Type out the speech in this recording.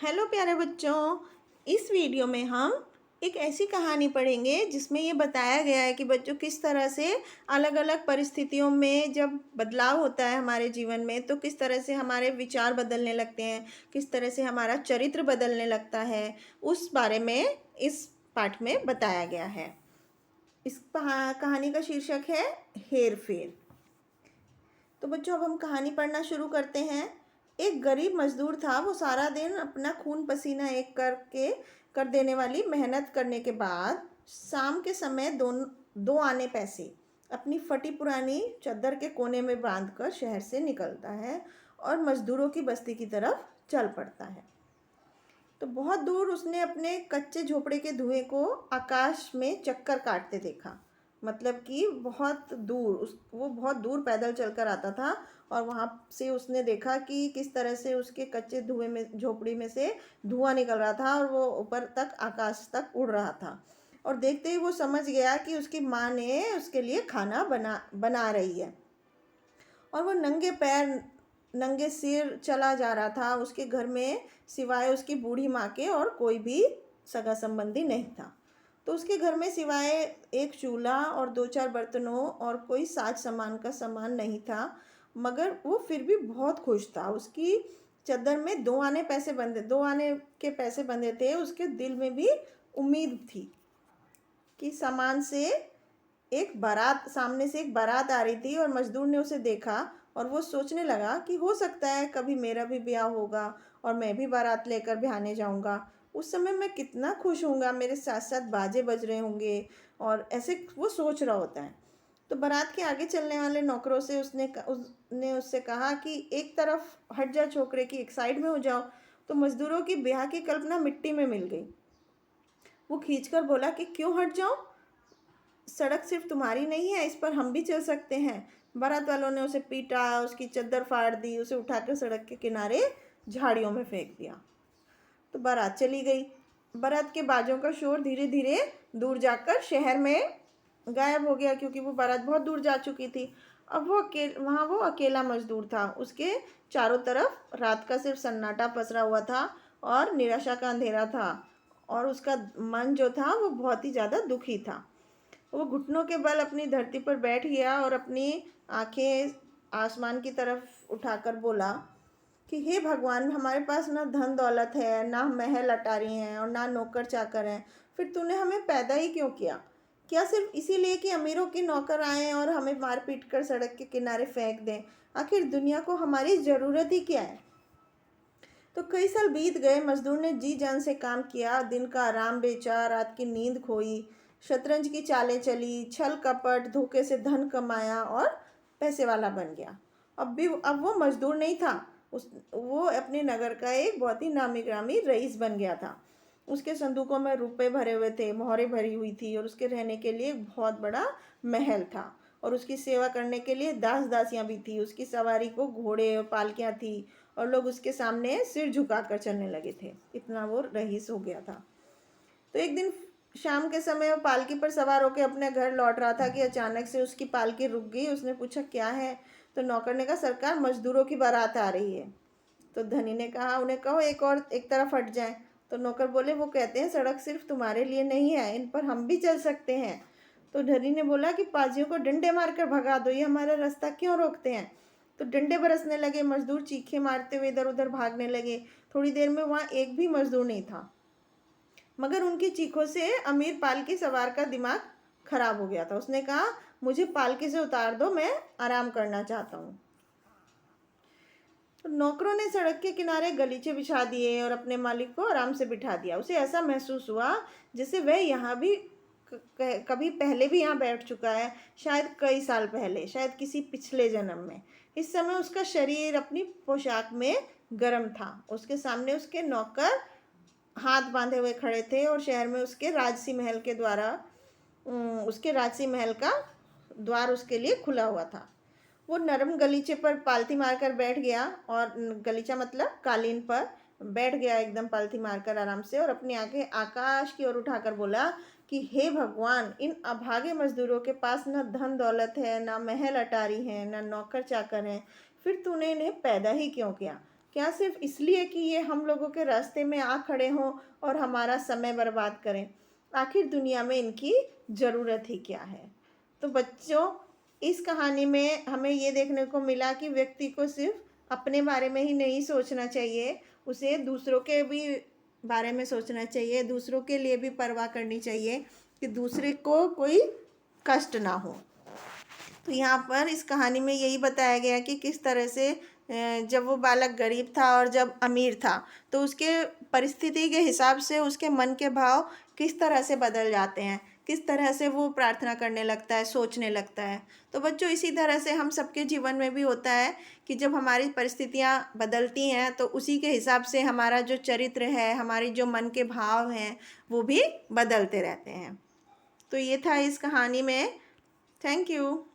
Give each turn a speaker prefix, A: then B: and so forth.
A: Hello प्यारे बच्चों। इस वीडियो में हम एक ऐसी कहानी पढ़ेंगे जिसमें ये बताया गया है कि बच्चों किस तरह से अलग अलग परिस्थितियों में जब बदलाव होता है हमारे जीवन में तो किस तरह से हमारे विचार बदलने लगते हैं, किस तरह से हमारा चरित्र बदलने लगता है, उस बारे में इस पाठ में बताया गया है। इस कहानी का शीर्षक है हेर फेर। तो बच्चों अब हम कहानी पढ़ना शुरू करते हैं। एक गरीब मजदूर था। वो सारा दिन अपना खून पसीना एक करके कर देने वाली मेहनत करने के बाद शाम के समय दो आने पैसे अपनी फटी पुरानी चद्दर के कोने में बांधकर शहर से निकलता है और मजदूरों की बस्ती की तरफ चल पड़ता है। तो बहुत दूर उसने अपने कच्चे झोपड़े के धुएं को आकाश में चक्कर काटते देखा। मतलब कि बहुत दूर वो बहुत दूर पैदल चलकर आता था और वहाँ से उसने देखा कि किस तरह से उसके कच्चे धुएं में झोपड़ी में से धुआं निकल रहा था और वो ऊपर तक आकाश तक उड़ रहा था। और देखते ही वो समझ गया कि उसकी माँ ने उसके लिए खाना बना रही है और वो नंगे पैर नंगे सिर चला जा रहा था। उसके घर में सिवाय उसकी बूढ़ी माँ के और कोई भी सगा संबंधी नहीं था। तो उसके घर में सिवाय एक चूल्हा और दो चार बर्तनों और कोई साज सामान का सामान नहीं था, मगर वो फिर भी बहुत खुश था। उसकी चद्दर में दो आने के पैसे बंधे थे। उसके दिल में भी उम्मीद थी कि सामने से एक बारात आ रही थी और मजदूर ने उसे देखा और वो सोचने लगा कि हो सकता है कभी मेरा भी ब्याह होगा और मैं भी बारात लेकर ब्याहने जाऊंगा। उस समय मैं कितना खुश होऊंगा, मेरे साथ साथ बाजे बज रहे होंगे। और ऐसे वो सोच रहा होता है। तो बारात के आगे चलने वाले नौकरों से उसने उससे कहा कि एक तरफ हट जा छोकरे की, एक साइड में हो जाओ। तो मजदूरों की ब्याह की कल्पना मिट्टी में मिल गई। वो खींचकर बोला कि क्यों हट जाओ, सड़क सिर्फ तुम्हारी नहीं है, इस पर हम भी चल सकते हैं। बारात वालों ने उसे पीटा, उसकी चद्दर फाड़ दी, उसे उठाकर सड़क के किनारे झाड़ियों में फेंक दिया। तो बारात चली गई। बारात के बाजों का शोर धीरे धीरे दूर जाकर शहर में गायब हो गया, क्योंकि वो बारात बहुत दूर जा चुकी थी। अब वहाँ वो अकेला मजदूर था। उसके चारों तरफ रात का सिर्फ सन्नाटा पसरा हुआ था और निराशा का अंधेरा था। और उसका मन जो था वो बहुत ही ज़्यादा दुखी था। वो घुटनों के बल अपनी धरती पर बैठ गया और अपनी आंखें आसमान की तरफ उठाकर बोला कि हे भगवान, हमारे पास ना धन दौलत है, ना महल अटारी हैं और ना नौकर चाकर हैं। फिर तूने हमें पैदा ही क्यों किया? क्या सिर्फ इसीलिए कि अमीरों के नौकर आए और हमें मार पीट कर सड़क के किनारे फेंक दें? आखिर दुनिया को हमारी ज़रूरत ही क्या है? तो कई साल बीत गए। मजदूर ने जी जान से काम किया, दिन का आराम बेचा, रात की नींद खोई, शतरंज की चालें चली, छल कपट धोखे से धन कमाया और पैसे वाला बन गया। अब वो मजदूर नहीं था। वो अपने नगर का एक बहुत ही नामी ग्रामी रईस बन गया था। उसके संदूकों में रुपए भरे हुए थे, मोहरे भरी हुई थी और उसके रहने के लिए एक बहुत बड़ा महल था। और उसकी सेवा करने के लिए दास दासियां भी थी। उसकी सवारी को घोड़े और पालकियां थी और लोग उसके सामने सिर झुकाकर चलने लगे थे। इतना वो रईस हो गया था। तो एक दिन शाम के समय वो पालकी पर सवार होकर अपने घर लौट रहा था कि अचानक से उसकी पालकी रुक गई। उसने पूछा क्या है? तो नौकर ने कहा सरकार, मजदूरों की बारात आ रही है। तो धनी ने कहा उन्हें कहो एक तरफ हट जाएं। तो नौकर बोले वो कहते हैं सड़क सिर्फ तुम्हारे लिए नहीं है, इन पर हम भी चल सकते हैं। तो धनी ने बोला कि पाजियों को डंडे मारकर भगा दो, ये हमारा रास्ता क्यों रोकते हैं? तो डंडे बरसने लगे। मजदूर चीखे मारते हुए इधर उधर भागने लगे। थोड़ी देर में वहाँ एक भी मजदूर नहीं था, मगर उनकी चीखों से अमीर पालकी सवार का दिमाग खराब हो गया था। उसने कहा मुझे पालकी से उतार दो, मैं आराम करना चाहता हूँ। तो नौकरों ने सड़क के किनारे गलीचे बिछा दिए और अपने मालिक को आराम से बिठा दिया। उसे ऐसा महसूस हुआ जैसे वह यहाँ भी कभी पहले भी यहाँ बैठ चुका है, शायद कई साल पहले, शायद किसी पिछले जन्म में। इस समय उसका शरीर अपनी पोशाक में गर्म था। उसके सामने उसके नौकर हाथ बांधे हुए खड़े थे और शहर में उसके राजसी महल का द्वार उसके लिए खुला हुआ था। वो नरम गलीचे पर पालथी मारकर बैठ गया, और गलीचा मतलब कालीन पर बैठ गया एकदम पालथी मारकर आराम से, और अपनी आंखें आकाश की ओर उठाकर बोला कि हे भगवान, इन अभागे मजदूरों के पास न धन दौलत है, ना महल अटारी है, ना नौकर चाकर हैं। फिर तूने इन्हें पैदा ही क्यों किया? क्या सिर्फ इसलिए कि ये हम लोगों के रास्ते में आ खड़े हों और हमारा समय बर्बाद करें? आखिर दुनिया में इनकी ज़रूरत ही क्या है? तो बच्चों, इस कहानी में हमें ये देखने को मिला कि व्यक्ति को सिर्फ अपने बारे में ही नहीं सोचना चाहिए, उसे दूसरों के भी बारे में सोचना चाहिए, दूसरों के लिए भी परवाह करनी चाहिए कि दूसरे को कोई कष्ट ना हो। तो यहाँ पर इस कहानी में यही बताया गया कि किस तरह से जब वो बालक गरीब था और जब अमीर था, तो उसके परिस्थिति के हिसाब से उसके मन के भाव किस तरह से बदल जाते हैं, किस तरह से वो प्रार्थना करने लगता है, सोचने लगता है। तो बच्चों, इसी तरह से हम सबके जीवन में भी होता है कि जब हमारी परिस्थितियाँ बदलती हैं तो उसी के हिसाब से हमारा जो चरित्र है, हमारी जो मन के भाव हैं, वो भी बदलते रहते हैं। तो ये था इस कहानी में। Thank you.